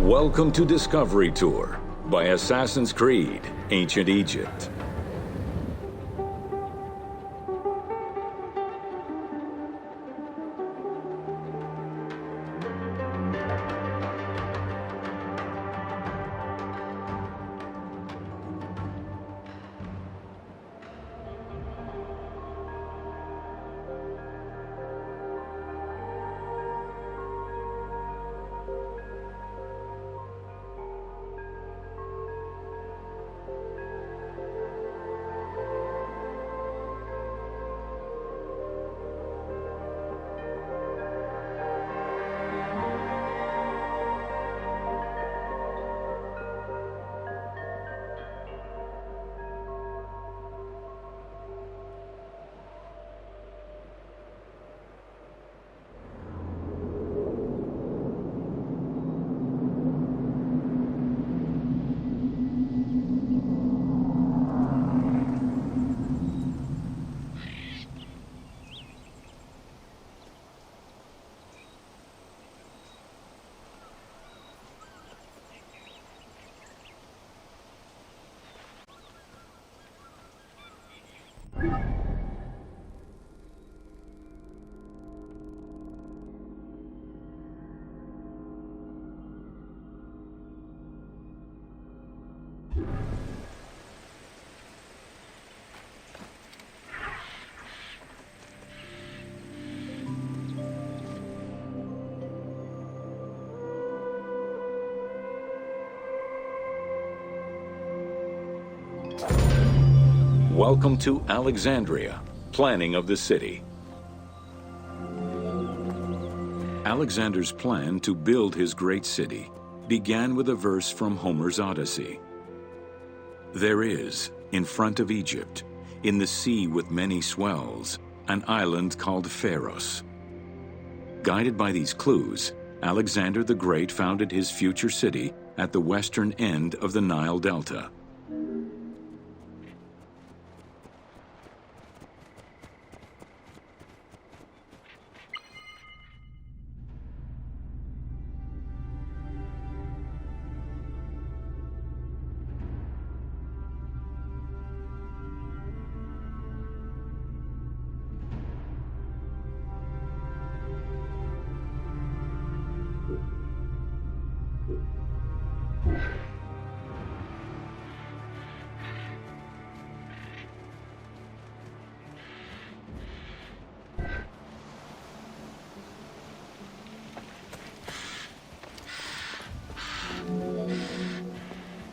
Welcome to Discovery Tour by Assassin's Creed, Ancient Egypt. Welcome to Alexandria, planning of the city. Alexander's plan to build his great city began with a verse from Homer's Odyssey. There is, in front of Egypt, in the sea with many swells, an island called Pharos. Guided by these clues, Alexander the Great founded his future city at the western end of the Nile Delta.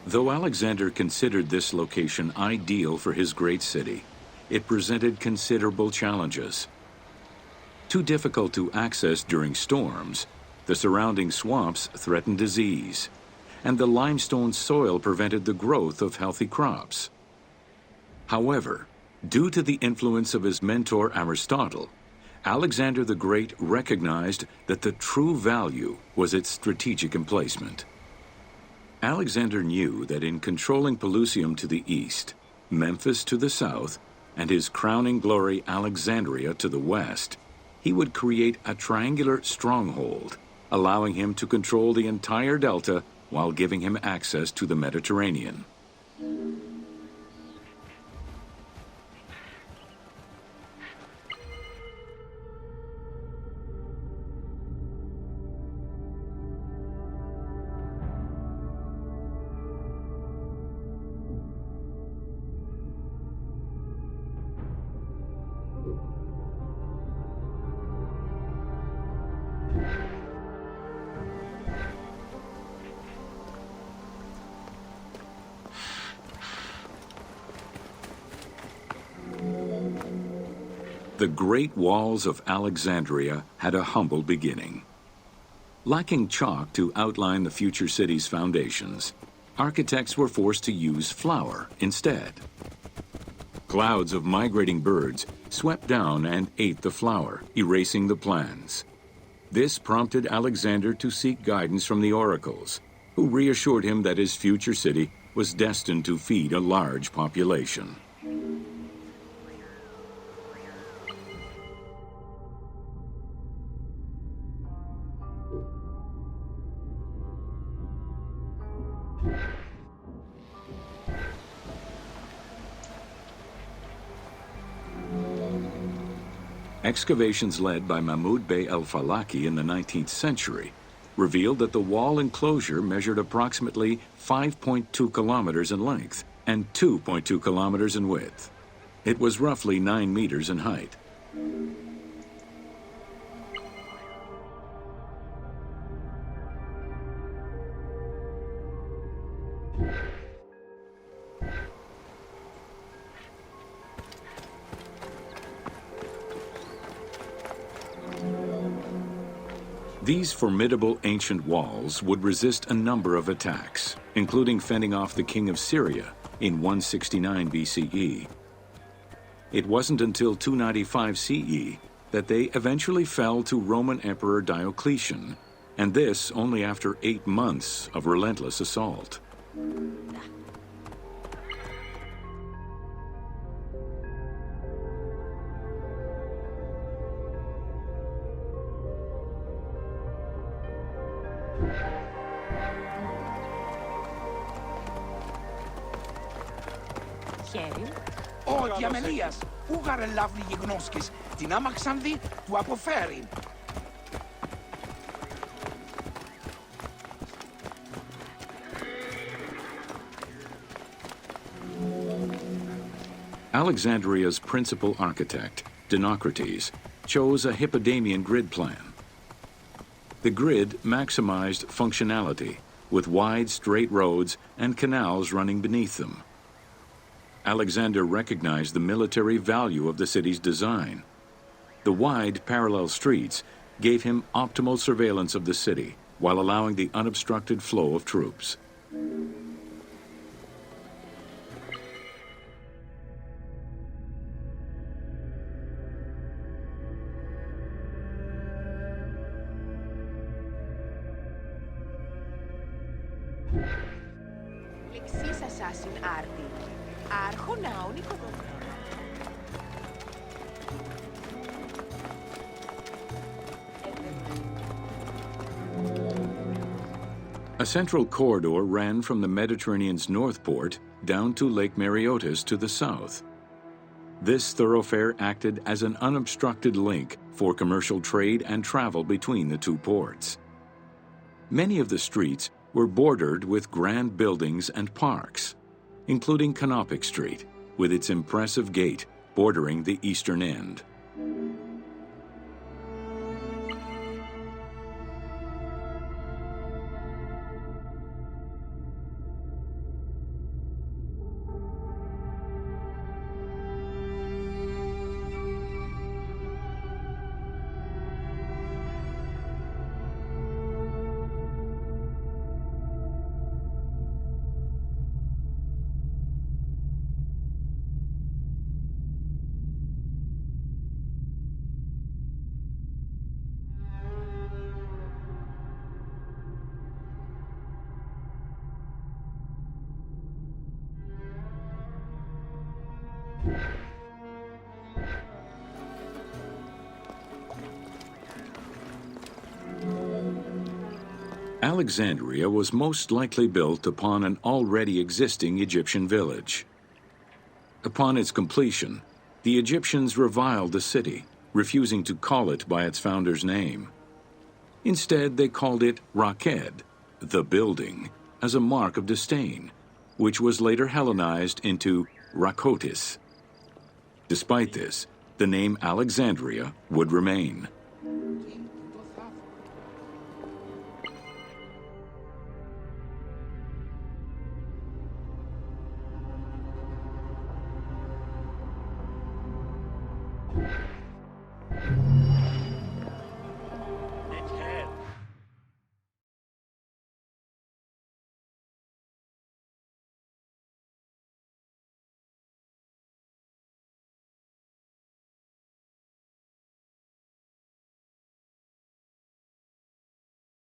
Though Alexander considered this location ideal for his great city, it presented considerable challenges. Too difficult to access during storms, the surrounding swamps threatened disease, and the limestone soil prevented the growth of healthy crops. However, due to the influence of his mentor Aristotle, Alexander the Great recognized that the true value was its strategic emplacement. Alexander knew that in controlling Pelusium to the east, Memphis to the south, and his crowning glory Alexandria to the west, he would create a triangular stronghold, allowing him to control the entire delta while giving him access to the Mediterranean. The great walls of Alexandria had a humble beginning. Lacking chalk to outline the future city's foundations, architects were forced to use flour instead. Clouds of migrating birds swept down and ate the flour, erasing the plans. This prompted Alexander to seek guidance from the oracles, who reassured him that his future city was destined to feed a large population. Excavations led by Mahmud Bey el-Falaki in the 19th century revealed that the wall enclosure measured approximately 5.2 kilometers in length and 2.2 kilometers in width. It was roughly 9 meters in height. These formidable ancient walls would resist a number of attacks, including fending off the king of Syria in 169 BCE. It wasn't until 295 CE that they eventually fell to Roman Emperor Diocletian, and this only after 8 months of relentless assault. Ο διαμελίας, ούγαρε λαύλη γιγνώσκης, την άμαξαν δι, του αποφέρει. Alexandria's principal architect, Dinocrates, chose a Hippodamian grid plan. The grid maximized functionality, with wide, straight roads and canals running beneath them. Alexander recognized the military value of the city's design. The wide, parallel streets gave him optimal surveillance of the city, while allowing the unobstructed flow of troops. Λεξής assassin άρτη. Αρχονάων οικοδομών. A central corridor ran from the Mediterranean's north port down to Lake Mareotis to the south. This thoroughfare acted as an unobstructed link for commercial trade and travel between the two ports. Many of the streets were bordered with grand buildings and parks, including Canopic Street, with its impressive gate bordering the eastern end. Alexandria was most likely built upon an already existing Egyptian village. Upon its completion, the Egyptians reviled the city, refusing to call it by its founder's name. Instead, they called it Raked, the building, as a mark of disdain, which was later Hellenized into Rakotis. Despite this, the name Alexandria would remain.